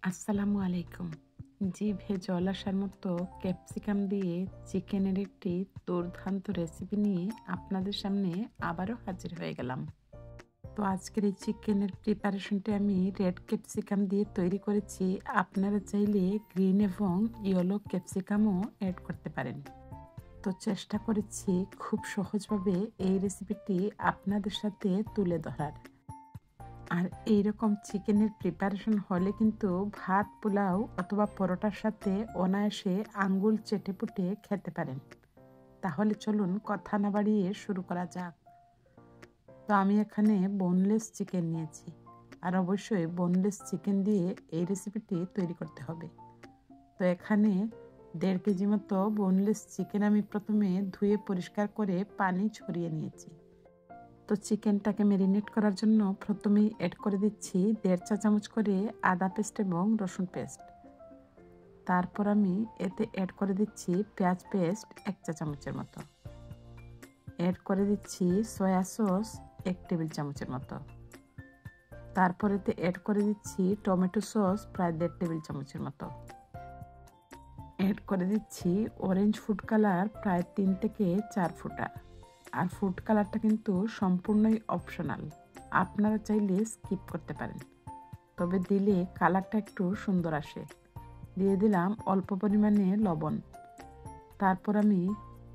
আসসালামু আলাইকুম। জিভে জল আসার মতো ক্যাপসিকাম দিয়ে চিকেনের একটি দুর্দান্ত রেসিপি নিয়ে আপনাদের সামনে আবারও হাজির হয়ে গেলাম। তো আজকের এই চিকেনের প্রিপারেশনটি আমি রেড ক্যাপসিকাম দিয়ে তৈরি করেছি। আপনারা চাইলে গ্রিন এবং ইয়েলো ক্যাপসিকামও অ্যাড করতে পারেন। তো চেষ্টা করেছি খুব সহজভাবে এই রেসিপিটি আপনাদের সাথে তুলে ধরার। আর এইরকম চিকেনের প্রিপারেশন হলে কিন্তু ভাত, পোলাও অথবা পরোটার সাথে অনায়াসে আঙ্গুল চেটেপুটে খেতে পারেন। তাহলে চলুন কথা না বাড়িয়ে শুরু করা যাক। তো আমি এখানে বোনলেস চিকেন নিয়েছি, আর অবশ্যই বোনলেস চিকেন দিয়ে এই রেসিপিটি তৈরি করতে হবে। তো এখানে 1.5 কেজি মতো বোনলেস চিকেন আমি প্রথমে ধুয়ে পরিষ্কার করে পানি ছড়িয়ে নিয়েছি। তো চিকেনটাকে ম্যারিনেট করার জন্য প্রথমেই অ্যাড করে দিচ্ছি 1.5 চা চামচ করে আদা পেস্ট এবং রসুন পেস্ট। তারপর আমি এতে অ্যাড করে দিচ্ছি পেঁয়াজ পেস্ট 1 চা চামচের মতো। অ্যাড করে দিচ্ছি সয়া সস 1 টেবিল চামচের মতো। তারপর এতে অ্যাড করে দিচ্ছি টমেটো সস প্রায় 1.5 টেবিল চামচের মতো। অ্যাড করে দিচ্ছি অরেঞ্জ ফুড কালার প্রায় 3 থেকে 4 ফোঁটা। আর ফুড কালারটা কিন্তু সম্পূর্ণই অপশনাল, আপনারা চাইলে স্কিপ করতে পারেন, তবে দিলে কালারটা একটু সুন্দর আসে। দিয়ে দিলাম অল্প পরিমাণে লবণ। তারপর আমি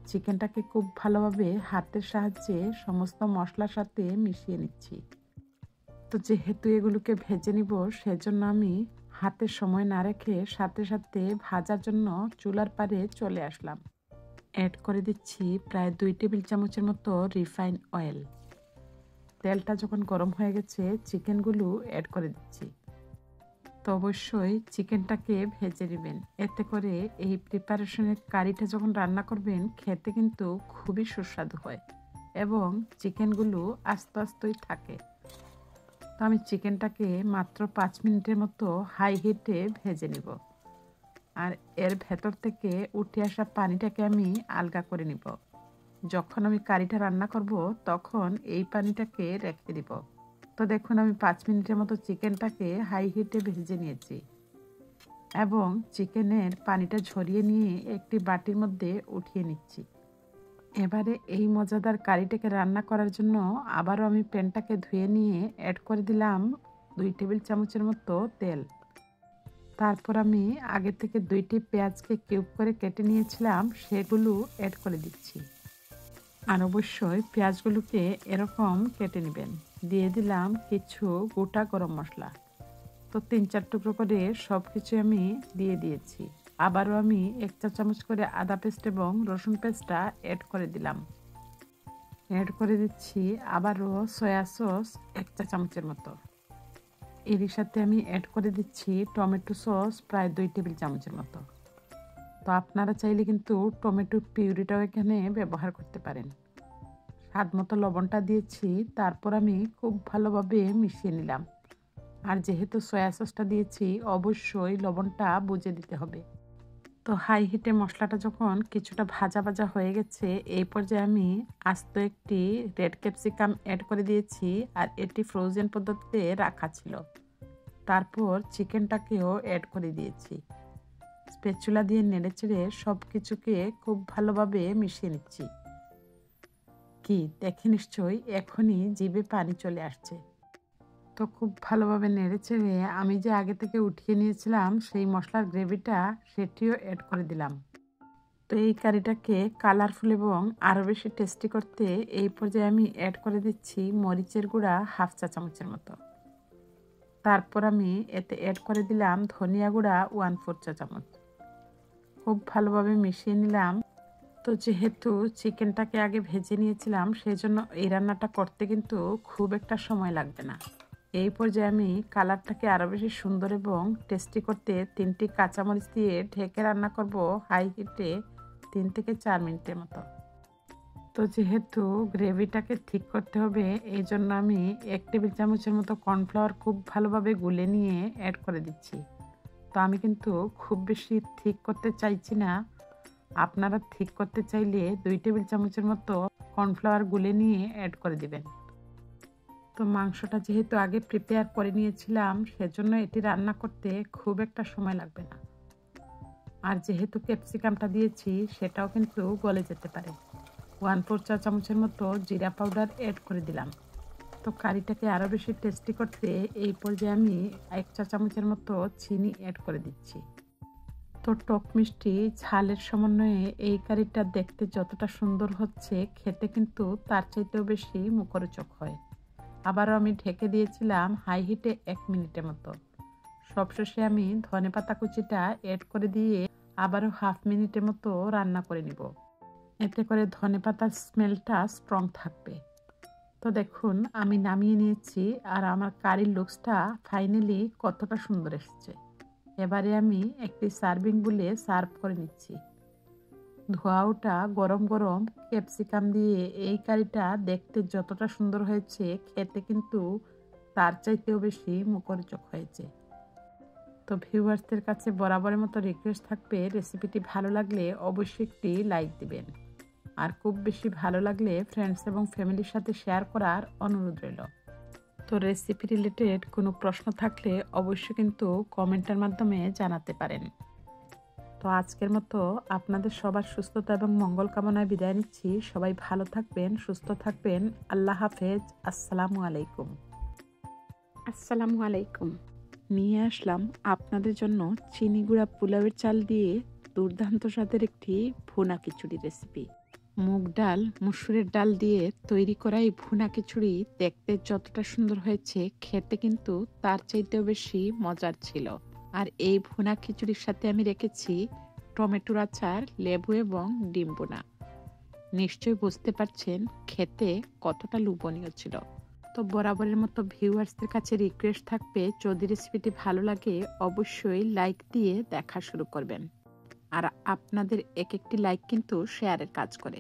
চিকেনটাকে খুব ভালোভাবে হাতের সাহায্যে সমস্ত মশলার সাথে মিশিয়ে নিচ্ছি। তো যেহেতু এগুলোকে ভেজে নিব, সেজন্য আমি হাতে সময় না রেখে সাথে সাথে ভাজার জন্য চুলার পাড়ে চলে আসলাম। অ্যাড করে দিচ্ছি প্রায় 2 টেবিল চামচের মতো রিফাইন অয়েল। তেলটা যখন গরম হয়ে গেছে, চিকেনগুলো অ্যাড করে দিচ্ছি। তো অবশ্যই চিকেনটাকে ভেজে নেবেন, এতে করে এই প্রিপারেশনের কারিটা যখন রান্না করবেন খেতে কিন্তু খুবই সুস্বাদু হয় এবং চিকেনগুলো আস্তে আস্তেই থাকে। তো আমি চিকেনটাকে মাত্র 5 মিনিটের মতো হাই হিটে ভেজে নিব। আর এর ভেতর থেকে উঠে আসা পানিটাকে আমি আলগা করে নিব। যখন আমি কারিটা রান্না করব তখন এই পানিটাকে রেখে দিব। তো দেখুন, আমি 5 মিনিটের মতো চিকেনটাকে হাই হিটে ভেজে নিয়েছি এবং চিকেনের পানিটা ঝরিয়ে নিয়ে একটি বাটির মধ্যে উঠিয়ে নিচ্ছি। এবারে এই মজাদার কারিটাকে রান্না করার জন্য আবারও আমি প্যানটাকে ধুয়ে নিয়ে অ্যাড করে দিলাম 2 টেবিল চামচের মতো তেল। তারপর আমি আগে থেকে 2টি পেঁয়াজকে কিউব করে কেটে নিয়েছিলাম, সেগুলো অ্যাড করে দিচ্ছি। আর অবশ্যই পেঁয়াজগুলোকে এরকম কেটে নেবেন। দিয়ে দিলাম কিছু গোটা গরম মশলা। তো 3-4 টুকরো করে সব কিছু আমি দিয়ে দিয়েছি। আবারও আমি 1 চা চামচ করে আদা পেস্ট এবং রসুন পেস্টটা অ্যাড করে দিলাম। অ্যাড করে দিচ্ছি আবারও সয়া সস 1 চা চামচের মতো। এরই সাথে আমি অ্যাড করে দিচ্ছি টমেটো সস প্রায় 2 টেবিল চামচের মতো। তো আপনারা চাইলে কিন্তু টমেটো পিউরিটাও এখানে ব্যবহার করতে পারেন। স্বাদ মতো লবণটা দিয়েছি। তারপর আমি খুব ভালোভাবে মিশিয়ে নিলাম। আর যেহেতু সয়া সসটা দিয়েছি, অবশ্যই লবণটা বুঝে দিতে হবে। তো হাই হিটে মশলাটা যখন কিছুটা ভাজা ভাজা হয়ে গেছে, এই পর্যায়ে আমি আস্ত একটি রেড ক্যাপসিকাম অ্যাড করে দিয়েছি, আর এটি ফ্রোজেন পদ্ধতিতে রাখা ছিল। তারপর চিকেনটাকেও অ্যাড করে দিয়েছি। স্প্যাচুলা দিয়ে নেড়েচেড়ে সব কিছুকে খুব ভালোভাবে মিশিয়ে নিচ্ছি। কি দেখে নিশ্চয়ই এখনই জিভে পানি চলে আসছে। তো খুব ভালোভাবে নেড়েচেড়ে আমি যে আগে থেকে উঠিয়ে নিয়েছিলাম সেই মশলার গ্রেভিটা, সেটিও অ্যাড করে দিলাম। তো এই কারিটাকে কালারফুল এবং আরও বেশি টেস্টি করতে এই পর্যায়ে আমি অ্যাড করে দিচ্ছি মরিচের গুঁড়া 1/2 চা চামচের মতো। তারপর আমি এতে অ্যাড করে দিলাম ধনিয়া গুঁড়া 1/4 চা চামচ। খুব ভালোভাবে মিশিয়ে নিলাম। তো যেহেতু চিকেনটাকে আগে ভেজে নিয়েছিলাম, সেই জন্য এই রান্নাটা করতে কিন্তু খুব একটা সময় লাগবে না। এই পর্যায়ে আমি কালারটাকে আরও বেশি সুন্দর এবং টেস্টি করতে 3টি কাঁচামরিচ দিয়ে ঢেকে রান্না করব হাই হিটে 3 থেকে 4 মিনিটের মতো। তো যেহেতু গ্রেভিটাকে ঠিক করতে হবে, এই জন্য আমি 1 টেবিল চামচের মতো কর্নফ্লাওয়ার খুব ভালোভাবে গুলে নিয়ে অ্যাড করে দিচ্ছি। তো আমি কিন্তু খুব বেশি ঠিক করতে চাইছি না। আপনারা ঠিক করতে চাইলে 2 টেবিল চামচের মতো কর্নফ্লাওয়ার গুলে নিয়ে অ্যাড করে দিবেন। তো মাংসটা যেহেতু আগে প্রিপেয়ার করে নিয়েছিলাম, সেজন্য এটি রান্না করতে খুব একটা সময় লাগবে না। আর যেহেতু ক্যাপসিকামটা দিয়েছি, সেটাও কিন্তু গলে যেতে পারে। 1/4 চা চামচের মতো জিরা পাউডার অ্যাড করে দিলাম। তো কারিটাকে আরও বেশি টেস্টি করতে এই পর্যায়ে আমি 1 চা চামচের মতো চিনি অ্যাড করে দিচ্ছি। তো টক মিষ্টি ঝালের সমন্বয়ে এই কারিটা দেখতে যতটা সুন্দর হচ্ছে, খেতে কিন্তু তার চাইতেও বেশি মুখরোচক হয়। আবারও আমি ঢেকে দিয়েছিলাম হাই হিটে 1 মিনিটের মতো। সবশেষে আমি ধনেপাতা কুচিটা অ্যাড করে দিয়ে আবারও 1/2 মিনিটের মতো রান্না করে নিব। এতে করে ধনেপাতার স্মেলটা স্ট্রং থাকবে। তো দেখুন, আমি নামিয়ে নিয়েছি আর আমার কারির লুকসটা ফাইনালি কতটা সুন্দর এসেছে। এবারে আমি একটি সার্ভিং বলে সার্ভ করে নিচ্ছি। ধোয়াওটা গরম গরম ক্যাপসিকাম দিয়ে এই কারিটা দেখতে যতটা সুন্দর হয়েছে, খেতে কিন্তু তার চাইতেও বেশি মুখরোচক হয়েছে। তো ভিউয়ার্সদের কাছে বরাবরের মতো রিকোয়েস্ট থাকবে, রেসিপিটি ভালো লাগলে অবশ্যই একটি লাইক দিবেন। আর খুব বেশি ভালো লাগলে ফ্রেন্ডস এবং ফ্যামিলির সাথে শেয়ার করার অনুরোধ রইল। তো রেসিপি রিলেটেড কোনো প্রশ্ন থাকলে অবশ্যই কিন্তু কমেন্টের মাধ্যমে জানাতে পারেন। তো আজকের মতো আপনাদের সবার সুস্থতা এবং মঙ্গল কামনায় বিদায় নিচ্ছি। সবাই ভালো থাকবেন, সুস্থ থাকবেন। আল্লাহ হাফেজ। আসসালামু আলাইকুম। আসসালামু আলাইকুম। নিয়ে আসলাম আপনাদের জন্য চিনি গুঁড়া পোলাওয়ের চাল দিয়ে দুর্দান্ত স্বাদের একটি ভুনা খিচুড়ি রেসিপি। মুগ ডাল, মসুরের ডাল দিয়ে তৈরি করা এই ভুনা খিচুড়ি দেখতে যতটা সুন্দর হয়েছে, খেতে কিন্তু তার চাইতেও বেশি মজার ছিল। আর এই ভুনা খিচুড়ির সাথে আমি রেখেছি টমেটোর আচার, লেবু এবং ডিম বোনা। নিশ্চয়ই বুঝতে পারছেন খেতে কতটা লোভনীয় ছিল। তো বরাবরের মতো ভিউয়ার্সদের কাছে রিকোয়েস্ট থাকবে, যদি রেসিপিটি ভালো লাগে অবশ্যই লাইক দিয়ে দেখা শুরু করবেন। আর আপনাদের এক একটি লাইক কিন্তু শেয়ারের কাজ করে।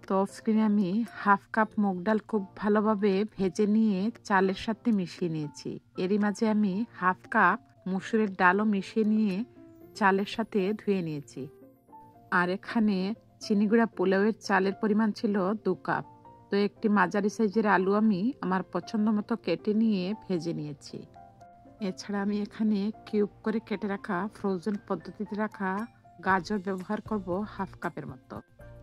তো অফ স্ক্রিনে আমি 1/2 কাপ মুগ ডাল খুব ভালোভাবে ভেজে নিয়ে চালের সাথে মিশিয়ে নিয়েছি। এরই মাঝে আমি 1/2 কাপ মসুরের ডালও মিশিয়ে নিয়ে চালের সাথে ধুয়ে নিয়েছি। আর এখানে চিনিগুড়া পোলাওয়ের চালের পরিমাণ ছিল 2 কাপ। তো একটি মাঝারি সাইজের আলু আমি আমার পছন্দ মতো কেটে নিয়ে ভেজে নিয়েছি। এছাড়া আমি এখানে কিউব করে কেটে রাখা ফ্রোজেন পদ্ধতিতে রাখা গাজর ব্যবহার করব 1/2 কাপের মতো।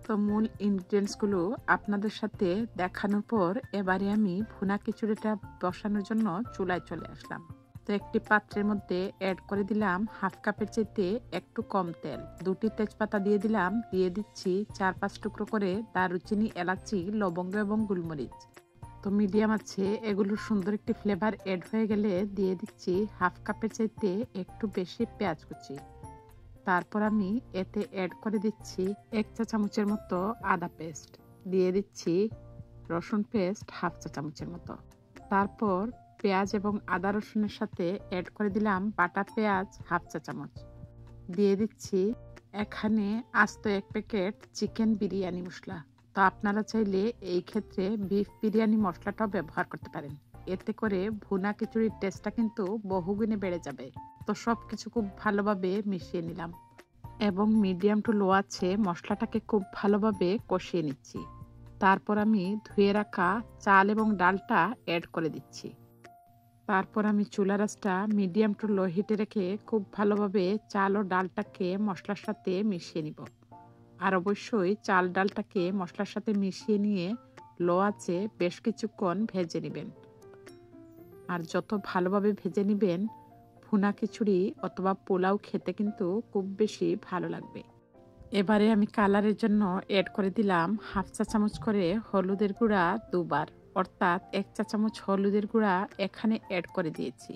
তো মূল ইনগ্রিডিয়েন্টসগুলো আপনাদের সাথে দেখানোর পর এবারে আমি ভুনা খিচুড়িটা বসানোর জন্য চুলায় চলে আসলাম। তো একটি পাত্রের মধ্যে অ্যাড করে দিলাম 1/2 কাপের চাইতে একটু কম তেল। 2টি তেজপাতা দিয়ে দিলাম। দিয়ে দিচ্ছি 4-5 টুকরো করে দারুচিনি, এলাচি, লবঙ্গ এবং গোলমরিচ। তো মিডিয়াম আছে, এগুলোর সুন্দর একটি ফ্লেভার অ্যাড হয়ে গেলে দিয়ে দিচ্ছি 1/2 কাপের চাইতে একটু বেশি পেঁয়াজ কুচি। তারপর আমি এতে অ্যাড করে দিচ্ছি 1 চা চামচের মতো আদা পেস্ট। দিয়ে দিচ্ছি রসুন পেস্ট 1/2 চা চামচের মতো। তারপর পেঁয়াজ এবং আদা রসুনের সাথে অ্যাড করে দিলাম বাটা পেঁয়াজ 1/2 চা চামচ। দিয়ে দিচ্ছি এখানে আস্ত 1 প্যাকেট চিকেন বিরিয়ানি মশলা। তো আপনারা চাইলে এই ক্ষেত্রে বিফ বিরিয়ানি মশলাটাও ব্যবহার করতে পারেন। এতে করে ভুনা খিচুড়ির টেস্টটা কিন্তু বহুগুণে বেড়ে যাবে। তো সব কিছু খুব ভালোভাবে মিশিয়ে নিলাম এবং মিডিয়াম টু লো আছে মশলাটাকে খুব ভালোভাবে কষিয়ে নিচ্ছি। তারপর আমি ধুয়ে রাখা চাল এবং ডালটা অ্যাড করে দিচ্ছি। তারপর আমি চুলার আঁচটা মিডিয়াম টু লো হিটে রেখে খুব ভালোভাবে চাল ও ডালটাকে মশলার সাথে মিশিয়ে নিব। আর অবশ্যই চাল ডালটাকে মশলার সাথে মিশিয়ে নিয়ে লো আঁচে বেশ কিছুক্ষণ ভেজে নেবেন। আর যত ভালোভাবে ভেজে নেবেন, ভুনা খিচুড়ি অথবা পোলাও খেতে কিন্তু খুব বেশি ভালো লাগবে। এবারে আমি কালারের জন্য অ্যাড করে দিলাম 1/2 চা চামচ করে হলুদের গুঁড়া 2 বার, অর্থাৎ 1 চা চামচ হলুদের গুঁড়া এখানে অ্যাড করে দিয়েছি।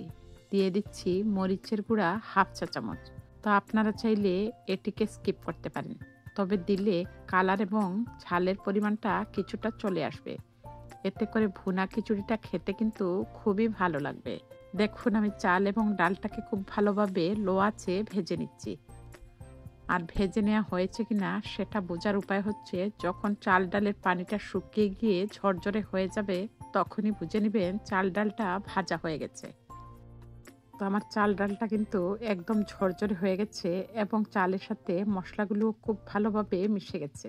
দিয়ে দিচ্ছি মরিচের গুঁড়া 1/2 চা চামচ। তো আপনারা চাইলে এটিকে স্কিপ করতে পারেন, তবে দিলে কালার এবং ঝালের পরিমাণটা কিছুটা চলে আসবে। এতে করে ভুনা খিচুড়িটা খেতে কিন্তু খুবই ভালো লাগবে। দেখুন, আমি চাল এবং ডালটাকে খুব ভালোভাবে লো আঁচে ভেজে নিচ্ছি। আর ভেজে নেওয়া হয়েছে কিনা সেটা বোঝার উপায় হচ্ছে, যখন চাল ডালের পানিটা শুকিয়ে গিয়ে ঝরঝরে হয়ে যাবে, তখনই বুঝে নেবেন চাল ডালটা ভাজা হয়ে গেছে। তো আমার চাল ডালটা কিন্তু একদম ঝরঝরে হয়ে গেছে এবং চালের সাথে মশলাগুলো খুব ভালোভাবে মিশে গেছে।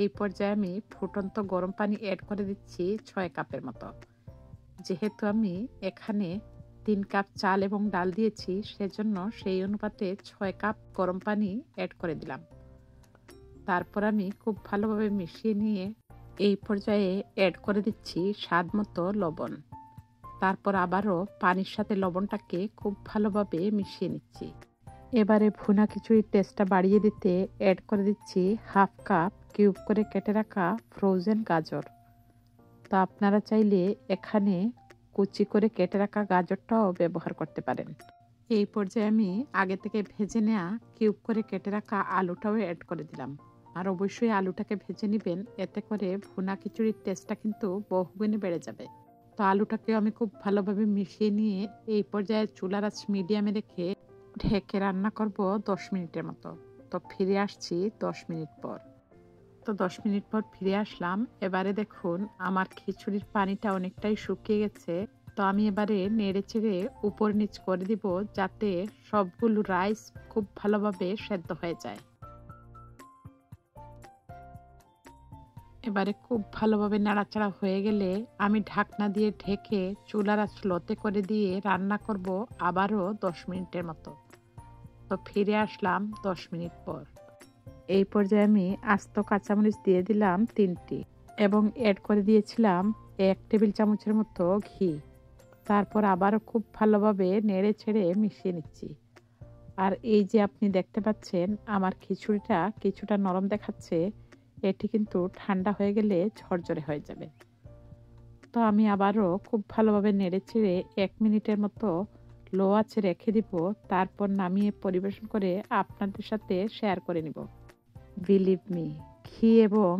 এই পর্যায়ে আমি ফুটন্ত গরম পানি অ্যাড করে দিচ্ছি 6 কাপের মতো। যেহেতু আমি এখানে 3 কাপ চাল এবং ডাল দিয়েছি, সেজন্য সেই অনুপাতে 6 কাপ গরম পানি অ্যাড করে দিলাম। তারপর আমি খুব ভালোভাবে মিশিয়ে নিয়ে এই পর্যায়ে অ্যাড করে দিচ্ছি স্বাদ মতো লবণ। তারপর আবারও পানির সাথে লবণটাকে খুব ভালোভাবে মিশিয়ে নিচ্ছি। এবারে ভুনা খিচুড়ির টেস্টটা বাড়িয়ে দিতে অ্যাড করে দিচ্ছি হাফ কাপ কিউব করে কেটে রাখা ফ্রোজেন গাজর। তো আপনারা চাইলে এখানে কুচি করে কেটে রাখা গাজরটাও ব্যবহার করতে পারেন। এই পর্যায়ে আমি আগে থেকে ভেজে নেওয়া কিউব করে কেটে রাখা আলুটাও অ্যাড করে দিলাম। আর অবশ্যই আলুটাকে ভেজে নেবেন, এতে করে ভুনা খিচুড়ির টেস্টটা কিন্তু বহুগুণে বেড়ে যাবে। তো আলুটাকেও আমি খুব ভালোভাবে মিশিয়ে নিয়ে এই পর্যায়ে চুলার আঁচ মিডিয়ামে রেখে ঢেকে রান্না করব 10 মিনিটের মতো। তো ফিরে আসছি 10 মিনিট পর। তো 10 মিনিট পর ফিরে আসলাম। এবারে দেখুন আমার খিচুড়ির পানিটা অনেকটাই শুকিয়ে গেছে। তো আমি এবারে নেড়ে চেড়ে উপর নিচ করে দিব, যাতে সবগুলো রাইস খুব ভালোভাবে সেদ্ধ হয়ে যায়। এবারে খুব ভালোভাবে নাড়াচাড়া হয়ে গেলে আমি ঢাকনা দিয়ে ঢেকে চুলার আঁচ লোতে করে দিয়ে রান্না করব আবারও 10 মিনিটের মতো। তো ফিরে আসলাম 10 মিনিট পর। এই পর্যায়ে আমি আস্ত কাঁচামরিচ দিয়ে দিলাম 3টি এবং অ্যাড করে দিয়েছিলাম 1 টেবিল চামচের মতো ঘি। তারপর আবারও খুব ভালোভাবে নেড়ে ছেড়ে মিশিয়ে নিচ্ছি। আর এই যে আপনি দেখতে পাচ্ছেন আমার খিচুড়িটা কিছুটা নরম দেখাচ্ছে, এটি কিন্তু ঠান্ডা হয়ে গেলে ঝরঝরে হয়ে যাবে। তো আমি আবারও খুব ভালোভাবে নেড়ে চেড়ে 1 মিনিটের মতো লো আঁচে রেখে দিব। তারপর নামিয়ে পরিবেশন করে আপনাদের সাথে শেয়ার করে নিব। বিলিভ মি, ঘি এবং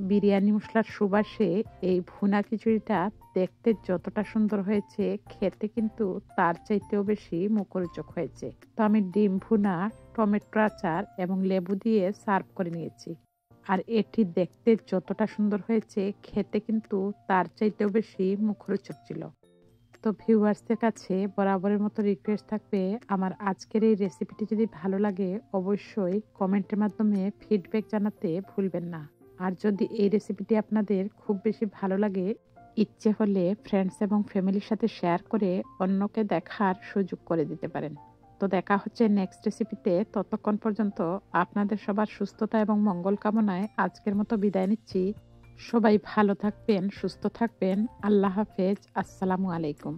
বিরিয়ানি মশলার সুবাসে এই ভুনা খিচুড়িটা দেখতে যতটা সুন্দর হয়েছে, খেতে কিন্তু তার চাইতেও বেশি মুখরোচক হয়েছে। তো আমি ডিম ভুনা, টমেটো আচার এবং লেবু দিয়ে সার্ভ করে নিয়েছি। আর এটি দেখতে যতটা সুন্দর হয়েছে, খেতে কিন্তু তার চাইতেও বেশি মুখরোচক ছিল। তো ভিউয়ার্সদের কাছে বরাবরের মতো রিকোয়েস্ট থাকবে, আমার আজকের এই রেসিপিটি যদি ভালো লাগে অবশ্যই কমেন্টের মাধ্যমে ফিডব্যাক জানাতে ভুলবেন না। আর যদি এই রেসিপিটি আপনাদের খুব বেশি ভালো লাগে, ইচ্ছে হলে ফ্রেন্ডস এবং ফ্যামিলির সাথে শেয়ার করে অন্যকে দেখার সুযোগ করে দিতে পারেন। তো দেখা হচ্ছে নেক্সট রেসিপিতে। ততক্ষণ পর্যন্ত আপনাদের সবার সুস্থতা এবং মঙ্গল কামনায় আজকের মতো বিদায় নিচ্ছি। সবাই ভালো থাকবেন, সুস্থ থাকবেন। আল্লাহ হাফেজ। আসসালামু আলাইকুম।